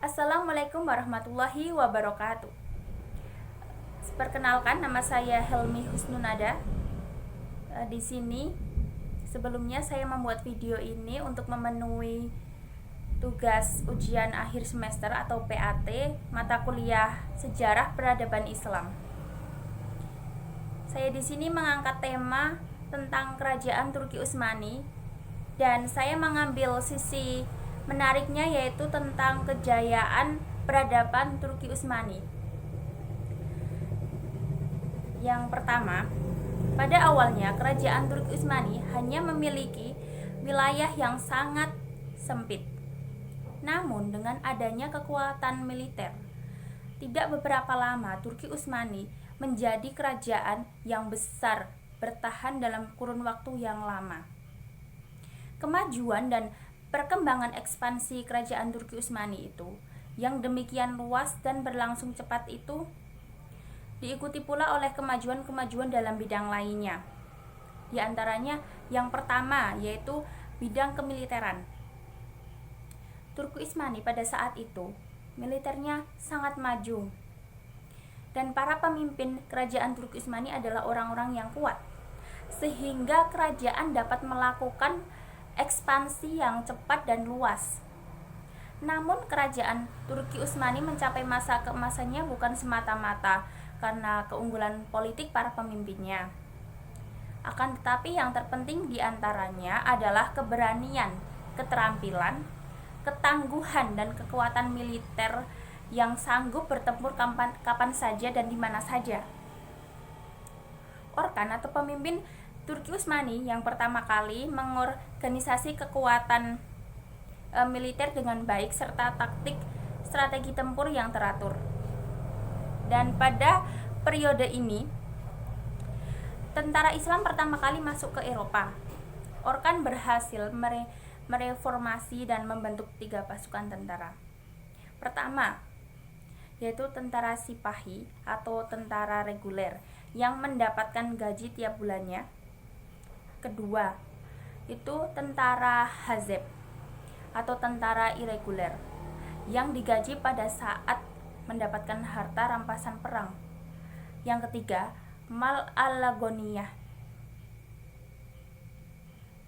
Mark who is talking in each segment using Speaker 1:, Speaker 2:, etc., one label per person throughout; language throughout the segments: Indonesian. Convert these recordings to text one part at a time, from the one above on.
Speaker 1: Assalamualaikum warahmatullahi wabarakatuh. Perkenalkan, nama saya Helmi Husnunada. Di sini sebelumnya saya membuat video ini untuk memenuhi tugas ujian akhir semester atau PAT mata kuliah Sejarah Peradaban Islam. Saya di sini mengangkat tema tentang Kerajaan Turki Utsmani dan saya mengambil sisi menariknya yaitu tentang kejayaan peradaban Turki Utsmani. Yang pertama, pada awalnya kerajaan Turki Utsmani hanya memiliki wilayah yang sangat sempit. Namun dengan adanya kekuatan militer, tidak beberapa lama Turki Utsmani menjadi kerajaan yang besar, bertahan dalam kurun waktu yang lama. Kemajuan dan perkembangan ekspansi kerajaan Turki Utsmani itu yang demikian luas dan berlangsung cepat itu diikuti pula oleh kemajuan-kemajuan dalam bidang lainnya. Di antaranya yang pertama yaitu bidang kemiliteran. Turki Utsmani pada saat itu militernya sangat maju dan para pemimpin kerajaan Turki Utsmani adalah orang-orang yang kuat sehingga kerajaan dapat melakukan ekspansi yang cepat dan luas. Namun kerajaan Turki Utsmani mencapai masa keemasannya bukan semata-mata karena keunggulan politik para pemimpinnya. Akan tetapi yang terpenting diantaranya adalah keberanian, keterampilan, ketangguhan dan kekuatan militer yang sanggup bertempur kapan saja dan di mana saja. Orkan atau pemimpin Turki Utsmani yang pertama kali mengorganisasi kekuatan militer dengan baik serta strategi tempur yang teratur. Dan pada periode ini tentara Islam pertama kali masuk ke Eropa. Orkan berhasil mereformasi dan membentuk 3 pasukan tentara. Pertama, yaitu tentara Sipahi atau tentara reguler yang mendapatkan gaji tiap bulannya. Kedua, itu tentara Hazeb atau tentara irreguler yang digaji pada saat mendapatkan harta rampasan perang. Yang ketiga, Mal al-Lagoniyah.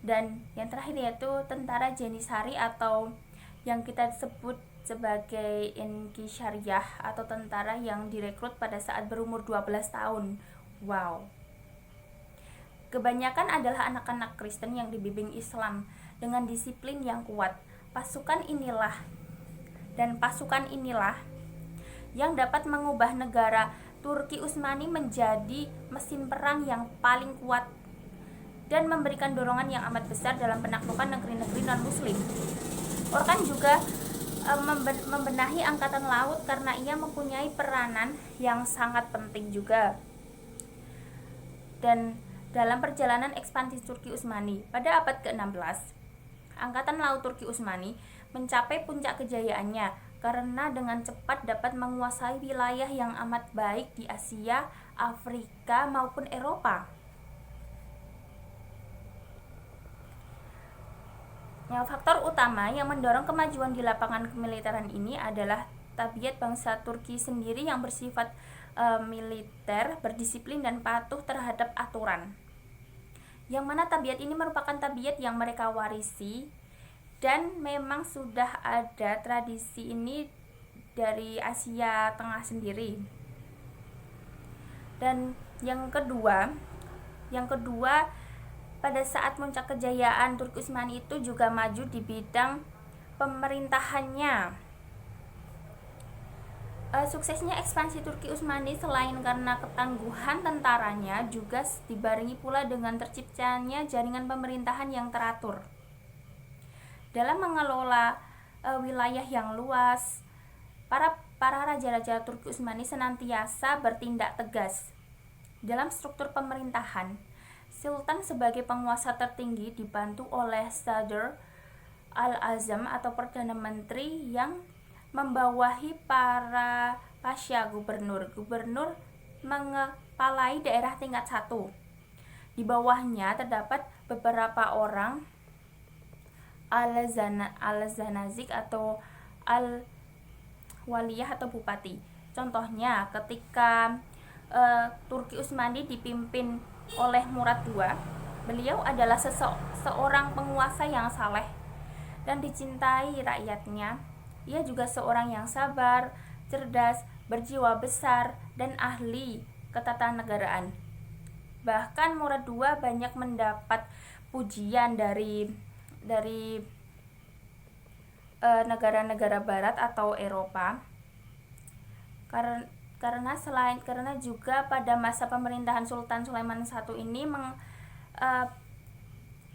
Speaker 1: Dan yang terakhir yaitu tentara Jenisari atau yang kita sebut sebagai Inkisyariyah atau tentara yang direkrut pada saat berumur 12 tahun. Wow. Kebanyakan adalah anak-anak Kristen yang dibimbing Islam dengan disiplin yang kuat. Pasukan inilah yang dapat mengubah negara Turki Utsmani menjadi mesin perang yang paling kuat dan memberikan dorongan yang amat besar dalam penaklukan negeri-negeri non-muslim. Orkan juga membenahi angkatan laut karena ia mempunyai peranan yang sangat penting juga. Dan dalam perjalanan ekspansi Turki Utsmani pada abad ke-16, angkatan laut Turki Utsmani mencapai puncak kejayaannya karena dengan cepat dapat menguasai wilayah yang amat baik di Asia, Afrika maupun Eropa. Yang faktor utama yang mendorong kemajuan di lapangan kemiliteran ini adalah tabiat bangsa Turki sendiri yang bersifat militer, berdisiplin dan patuh terhadap aturan. Yang mana tabiat ini merupakan tabiat yang mereka warisi dan memang sudah ada tradisi ini dari Asia Tengah sendiri. Dan yang kedua pada saat puncak kejayaan Turki Utsmani itu juga maju di bidang pemerintahannya. Suksesnya ekspansi Turki Utsmani selain karena ketangguhan tentaranya juga dibarengi pula dengan terciptanya jaringan pemerintahan yang teratur. Dalam mengelola wilayah yang luas, para raja-raja Turki Utsmani senantiasa bertindak tegas. Dalam struktur pemerintahan, Sultan sebagai penguasa tertinggi dibantu oleh Sadr al-Azam atau Perdana Menteri yang membawahi para pasya gubernur mengepalai daerah tingkat 1. Di bawahnya terdapat beberapa orang al-Zanazik atau waliyah atau bupati. Contohnya ketika Turki Utsmani dipimpin oleh Murad II, beliau adalah seorang penguasa yang saleh dan dicintai rakyatnya. Ia juga seorang yang sabar, cerdas, berjiwa besar, dan ahli ketatanegaraan. Bahkan Murad II banyak mendapat pujian dari negara-negara barat atau Eropa, karena juga pada masa pemerintahan Sultan Sulaiman I ini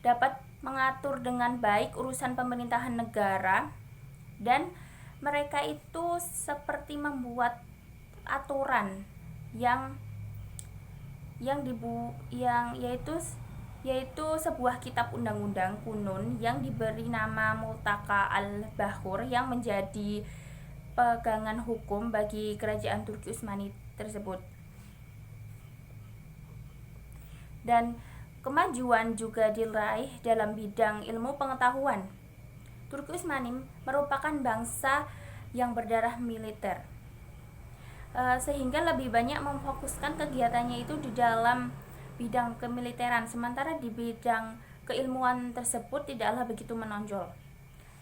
Speaker 1: dapat mengatur dengan baik urusan pemerintahan negara, dan mereka itu seperti membuat aturan yaitu sebuah kitab undang-undang kunun yang diberi nama Multaka al-Bahur yang menjadi pegangan hukum bagi kerajaan Turki Utsmani tersebut. Dan kemajuan juga diraih dalam bidang ilmu pengetahuan. Turki Utsmani merupakan bangsa yang berdarah militer, sehingga lebih banyak memfokuskan kegiatannya itu di dalam bidang kemiliteran, sementara di bidang keilmuan tersebut tidaklah begitu menonjol.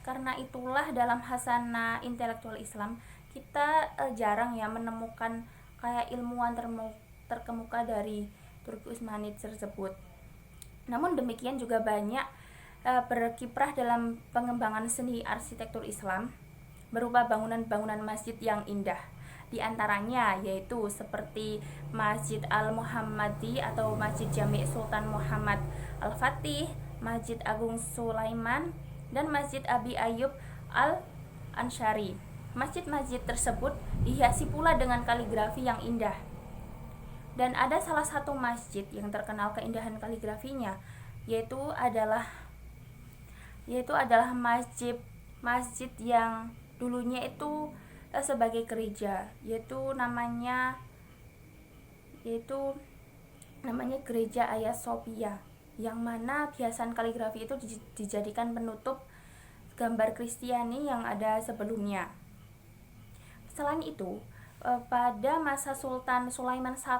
Speaker 1: Karena itulah dalam hasanah intelektual Islam kita jarang ya menemukan kayak ilmuwan terkemuka dari Turki Utsmani tersebut. Namun demikian juga banyak berkiprah dalam pengembangan seni arsitektur Islam berupa bangunan-bangunan masjid yang indah. Di antaranya yaitu seperti Masjid Al-Muhammadi atau Masjid Jami' Sultan Muhammad Al-Fatih, Masjid Agung Sulaiman, dan Masjid Abi Ayyub Al-Ansyari. Masjid-masjid tersebut dihiasi pula dengan kaligrafi yang indah. Dan ada salah satu masjid yang terkenal keindahan kaligrafinya, yaitu adalah masjid yang dulunya itu sebagai gereja, yaitu namanya Gereja Hagia Sophia, yang mana hiasan kaligrafi itu dijadikan penutup gambar Kristiani yang ada sebelumnya. Selain itu, pada masa Sultan Sulaiman I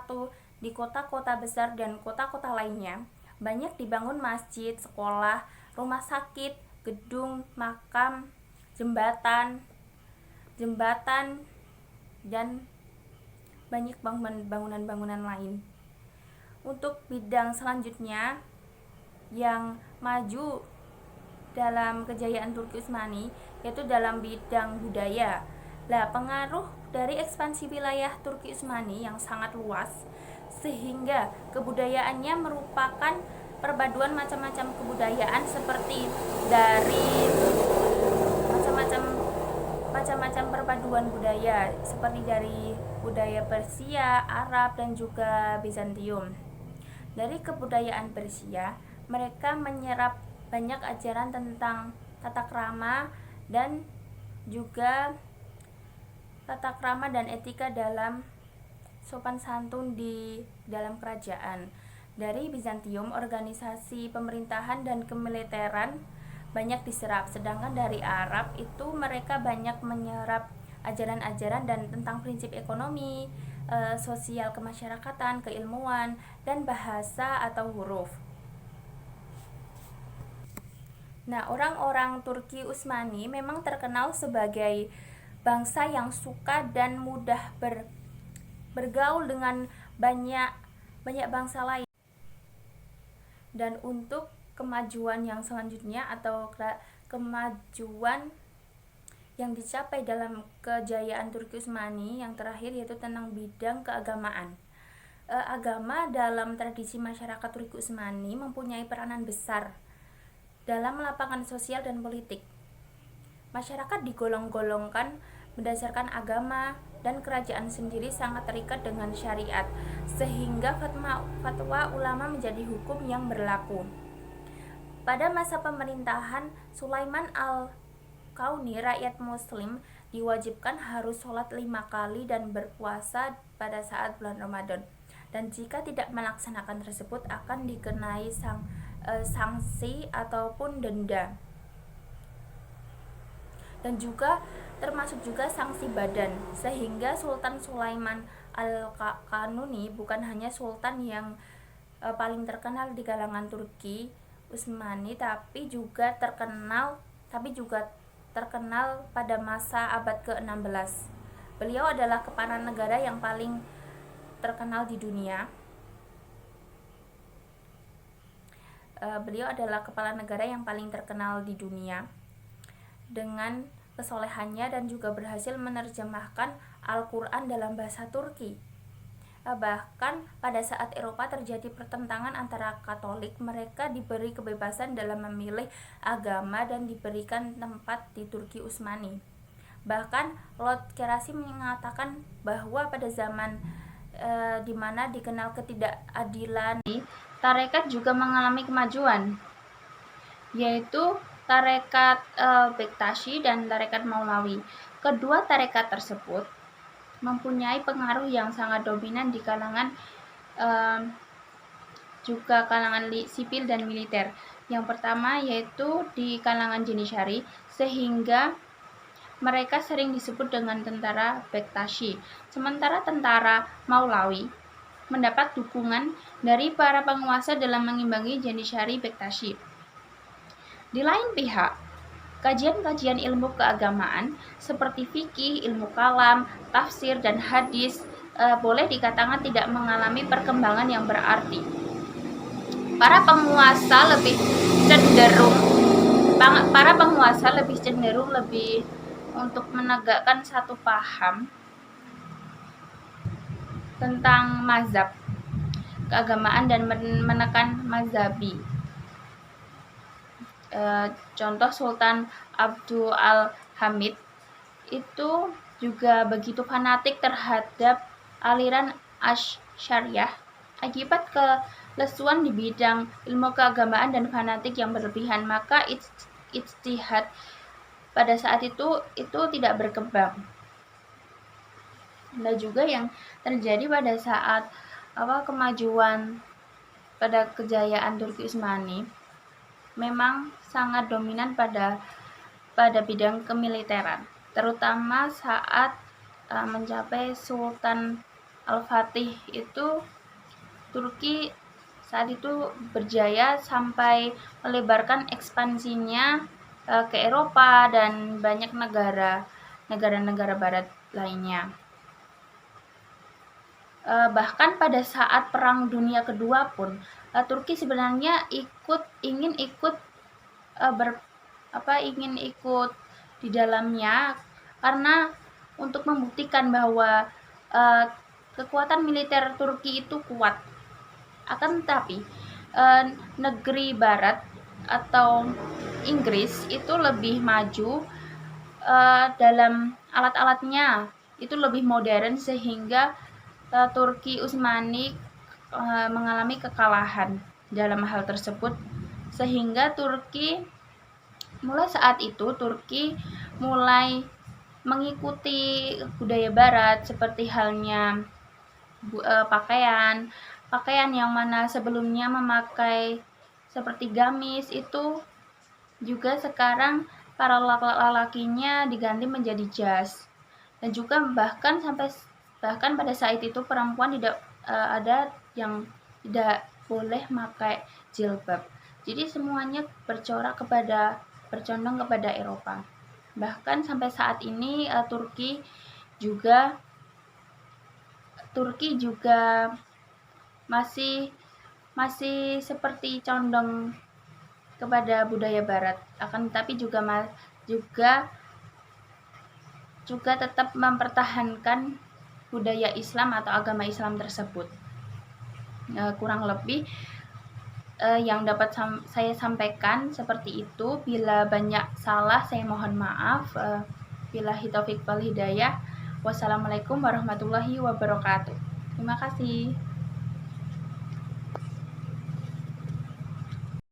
Speaker 1: di kota-kota besar dan kota-kota lainnya banyak dibangun masjid, sekolah, rumah sakit, gedung, makam, jembatan, dan banyak bangunan-bangunan lain. Untuk bidang selanjutnya yang maju dalam kejayaan Turki Utsmani yaitu dalam bidang budaya. Pengaruh dari ekspansi wilayah Turki Utsmani yang sangat luas sehingga kebudayaannya merupakan perpaduan macam-macam kebudayaan, seperti dari macam-macam perpaduan budaya seperti dari budaya Persia, Arab, dan juga Bizantium. Dari kebudayaan Persia, mereka menyerap banyak ajaran tentang tata krama dan etika dalam sopan santun di dalam kerajaan. Dari Bizantium, organisasi pemerintahan dan kemiliteran banyak diserap, sedangkan dari Arab itu mereka banyak menyerap ajaran-ajaran dan tentang prinsip ekonomi, sosial kemasyarakatan, keilmuan, dan bahasa atau huruf. Orang-orang Turki Utsmani memang terkenal sebagai bangsa yang suka dan mudah bergaul dengan banyak bangsa lain. Dan untuk kemajuan yang selanjutnya atau kemajuan yang dicapai dalam kejayaan Turki Utsmani yang terakhir yaitu tentang bidang keagamaan. Agama dalam tradisi masyarakat Turki Utsmani mempunyai peranan besar dalam lapangan sosial dan politik. Masyarakat digolong-golongkan berdasarkan agama, dan kerajaan sendiri sangat terikat dengan syariat, sehingga fatwa ulama menjadi hukum yang berlaku. Pada masa pemerintahan Sulaiman Al-Qauni, rakyat muslim diwajibkan harus sholat 5 kali dan berpuasa pada saat bulan Ramadan, dan jika tidak melaksanakan tersebut akan dikenai sanksi ataupun denda. dan juga termasuk juga sanksi badan, sehingga Sultan Sulaiman Al-Kanuni bukan hanya sultan yang paling terkenal di kalangan Turki Utsmani, tapi juga terkenal pada masa abad ke-16. Beliau adalah kepala negara yang paling terkenal di dunia. Beliau adalah kepala negara yang paling terkenal di dunia dengan kesolehannya dan juga berhasil menerjemahkan Al-Quran dalam bahasa Turki. Bahkan pada saat Eropa terjadi pertentangan antara Katolik, mereka diberi kebebasan dalam memilih agama dan diberikan tempat di Turki Utsmani. Bahkan Lord Kerasim mengatakan bahwa pada zaman di mana dikenal ketidakadilan, tarekat juga mengalami kemajuan, yaitu tarekat Bektashi dan tarekat Maulawi. Kedua tarekat tersebut mempunyai pengaruh yang sangat dominan di kalangan juga kalangan sipil dan militer. Yang pertama yaitu di kalangan Janishari, sehingga mereka sering disebut dengan tentara Bektashi. Sementara tentara Maulawi mendapat dukungan dari para penguasa dalam mengimbangi Janishari Bektashi. Di lain pihak, kajian-kajian ilmu keagamaan seperti fikih, ilmu kalam, tafsir, dan hadis boleh dikatakan tidak mengalami perkembangan yang berarti. Para penguasa lebih cenderung untuk menegakkan satu paham tentang mazhab keagamaan dan menekan mazhabi. Contoh Sultan Abdul Al-Hamid itu juga begitu fanatik terhadap aliran Asy'ariyah akibat kelesuan di bidang ilmu keagamaan dan fanatik yang berlebihan, maka ijtihad pada saat itu tidak berkembang. Nah, juga yang terjadi pada saat kemajuan pada kejayaan Turki Utsmani memang sangat dominan pada bidang kemiliteran, terutama saat mencapai Sultan Al-Fatih itu Turki saat itu berjaya sampai melebarkan ekspansinya ke Eropa dan banyak negara barat lainnya. Bahkan pada saat Perang Dunia Kedua pun Turki sebenarnya ingin ikut di dalamnya, karena untuk membuktikan bahwa kekuatan militer Turki itu kuat. Akan tetapi negeri barat atau Inggris itu lebih maju dalam alat-alatnya, itu lebih modern, sehingga Turki Utsmani mengalami kekalahan dalam hal tersebut, sehingga mulai saat itu Turki mulai mengikuti budaya barat, seperti halnya pakaian yang mana sebelumnya memakai seperti gamis, itu juga sekarang para lelakinya diganti menjadi jas. Dan juga bahkan pada saat itu perempuan tidak ada yang tidak boleh pakai jilbab. Jadi semuanya bercondong kepada Eropa. Bahkan sampai saat ini Turki juga masih seperti condong kepada budaya barat, akan tetapi juga tetap mempertahankan budaya Islam atau agama Islam tersebut. Kurang lebih yang dapat saya sampaikan seperti itu. Bila banyak salah, saya mohon maaf. Billahi taufiq wal hidayah. Wassalamualaikum warahmatullahi wabarakatuh. Terima kasih.